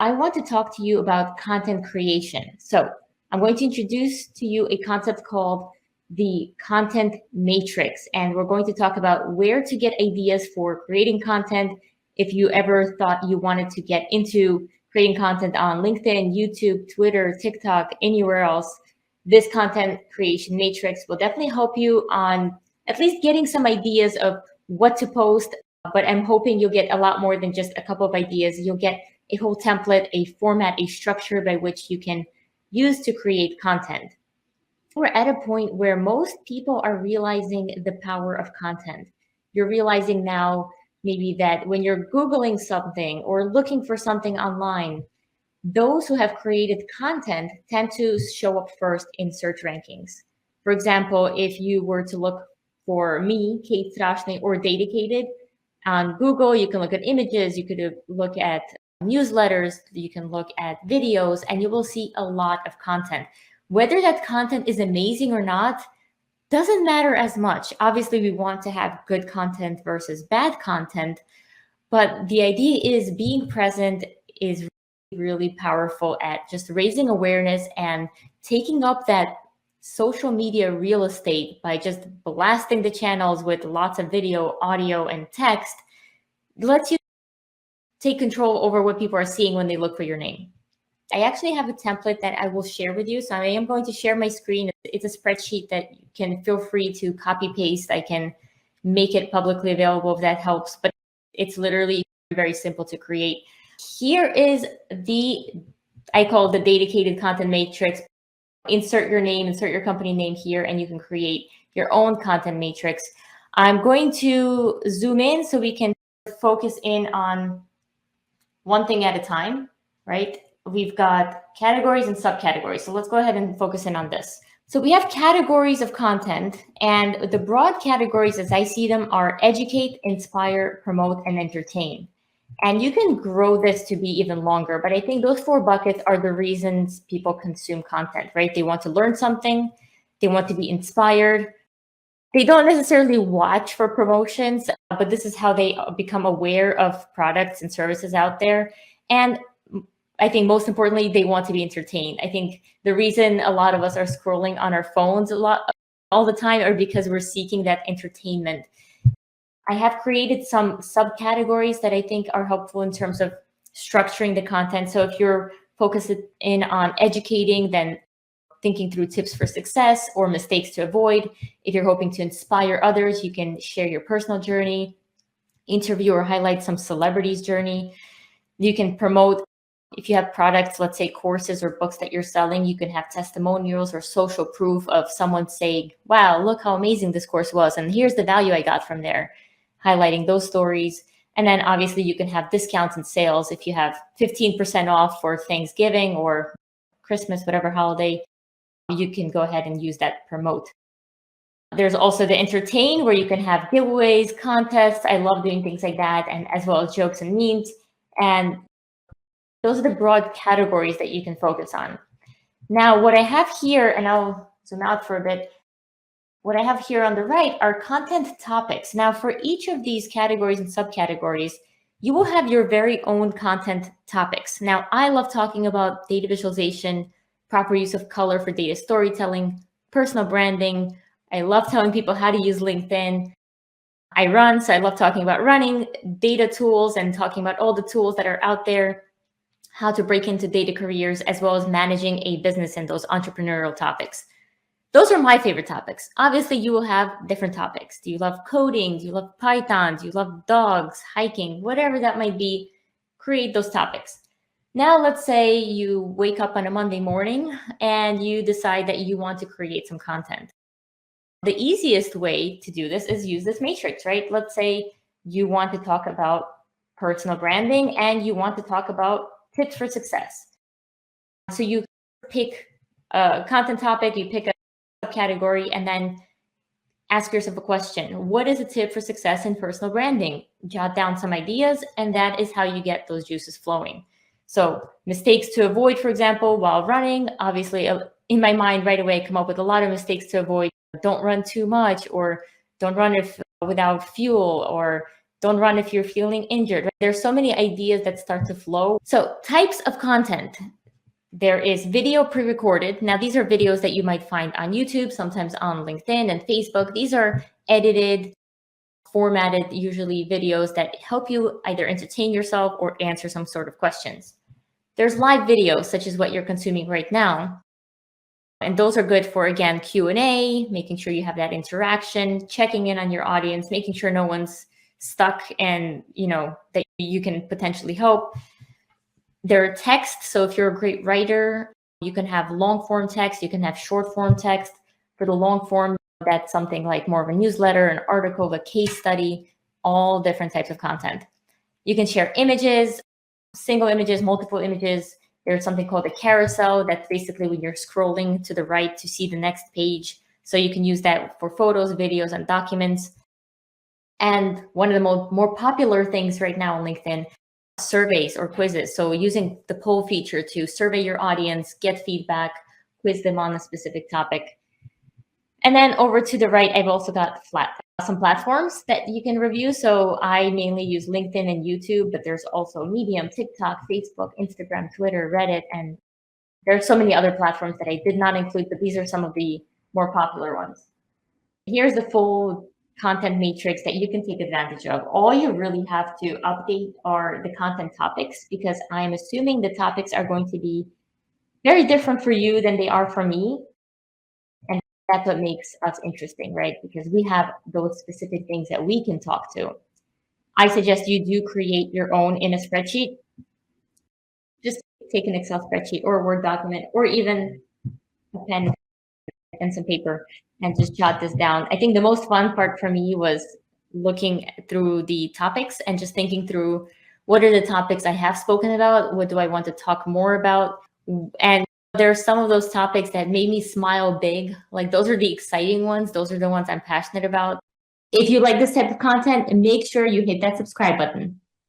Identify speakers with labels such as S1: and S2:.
S1: I want to talk to you about content creation. So I'm going to introduce to you a concept called the content matrix. And we're going to talk about where to get ideas for creating content. If you ever thought you wanted to get into creating content on LinkedIn, YouTube, Twitter, TikTok, anywhere else, this content creation matrix will definitely help you on at least getting some ideas of what to post. But I'm hoping you'll get a lot more than just a couple of ideas. You'll get a whole template, a format, a structure by which you can use to create content. We're at a point where most people are realizing the power of content. You're realizing now maybe that when you're Googling something or looking for something online, those who have created content tend to show up first in search rankings. For example, if you were to look for me, Kate Strashny, or Dedicated on Google, you can look at images, you could look at newsletters, you can look at videos, and you will see a lot of content. Whether that content is amazing or not doesn't matter as much. Obviously, we want to have good content versus bad content, but the idea is being present is really powerful at just raising awareness and taking up that social media real estate by just blasting the channels with lots of video, audio, and text. Lets you take control over what people are seeing when they look for your name. I actually have a template that I will share with you. So I am going to share my screen. It's a spreadsheet that you can feel free to copy paste. I can make it publicly available if that helps, but it's literally very simple to create. Here is I call it the dedicated content matrix. Insert your name, insert your company name here, and you can create your own content matrix. I'm going to zoom in so we can focus in on one thing at a time, right? We've got categories and subcategories. So let's go ahead and focus in on this. So we have categories of content, and the broad categories as I see them are educate, inspire, promote, and entertain. And you can grow this to be even longer, but I think those 4 buckets are the reasons people consume content, right? They want to learn something, they want to be inspired. They don't necessarily watch for promotions, but this is how they become aware of products and services out there. And I think most importantly, they want to be entertained. I think the reason a lot of us are scrolling on our phones all the time are because we're seeking that entertainment. I have created some subcategories that I think are helpful in terms of structuring the content. So if you're focused in on educating, then thinking through tips for success or mistakes to avoid. If you're hoping to inspire others, you can share your personal journey, interview or highlight some celebrities' journey. You can promote, if you have products, let's say courses or books that you're selling, you can have testimonials or social proof of someone saying, wow, look how amazing this course was. And here's the value I got from there, highlighting those stories. And then obviously you can have discounts and sales. If you have 15% off for Thanksgiving or Christmas, whatever holiday, you can go ahead and use that promote. There's also the entertain, where you can have giveaways, contests. I love doing things like that, and as well as jokes and memes. And those are the broad categories that you can focus on. Now, what I have here, and I'll zoom out for a bit, what I have here on the right are content topics. Now, for each of these categories and subcategories, you will have your very own content topics. Now, I love talking about data visualization, proper use of color for data storytelling, personal branding. I love telling people how to use LinkedIn. I run, so I love talking about running, data tools, and talking about all the tools that are out there, how to break into data careers, as well as managing a business and those entrepreneurial topics. Those are my favorite topics. Obviously, you will have different topics. Do you love coding? Do you love Python? Do you love dogs, hiking, whatever that might be? Create those topics. Now, let's say you wake up on a Monday morning and you decide that you want to create some content. The easiest way to do this is use this matrix, right? Let's say you want to talk about personal branding and you want to talk about tips for success. So you pick a content topic, you pick a category, and then ask yourself a question. What is a tip for success in personal branding? Jot down some ideas, and that is how you get those juices flowing. So mistakes to avoid, for example, while running, obviously in my mind right away, I come up with a lot of mistakes to avoid. Don't run too much, or don't run without fuel, or Don't run if you're feeling injured. Right? There's so many ideas that start to flow. So types of content. There is video pre-recorded. Now, these are videos that you might find on YouTube, sometimes on LinkedIn and Facebook. These are edited, formatted, usually videos that help you either entertain yourself or answer some sort of questions. There's live videos, such as what you're consuming right now. And those are good for, again, Q&A, making sure you have that interaction, checking in on your audience, making sure no one's stuck and, that you can potentially help. There are texts. So if you're a great writer, you can have long form text, you can have short form text. For the long form, that's something like more of a newsletter, an article, a case study, all different types of content. You can share images, single images, multiple images. There's something called a carousel. That's basically when you're scrolling to the right to see the next page. So you can use that for photos, videos, and documents. And one of the more popular things right now on LinkedIn, surveys or quizzes. So using the poll feature to survey your audience, get feedback, quiz them on a specific topic. And then over to the right, I've also got some platforms that you can review. So I mainly use LinkedIn and YouTube, but there's also Medium, TikTok, Facebook, Instagram, Twitter, Reddit, and there are so many other platforms that I did not include, but these are some of the more popular ones. Here's the full content matrix that you can take advantage of. All you really have to update are the content topics, because I'm assuming the topics are going to be very different for you than they are for me. And that's what makes us interesting, right? Because we have those specific things that we can talk to. I suggest you do create your own in a spreadsheet. Just take an Excel spreadsheet or a Word document or even a pen and some paper and just jot this down. I think the most fun part for me was looking through the topics and just thinking through what are the topics I have spoken about? What do I want to talk more about? And there are some of those topics that made me smile big. Like those are the exciting ones. Those are the ones I'm passionate about. If you like this type of content, make sure you hit that subscribe button.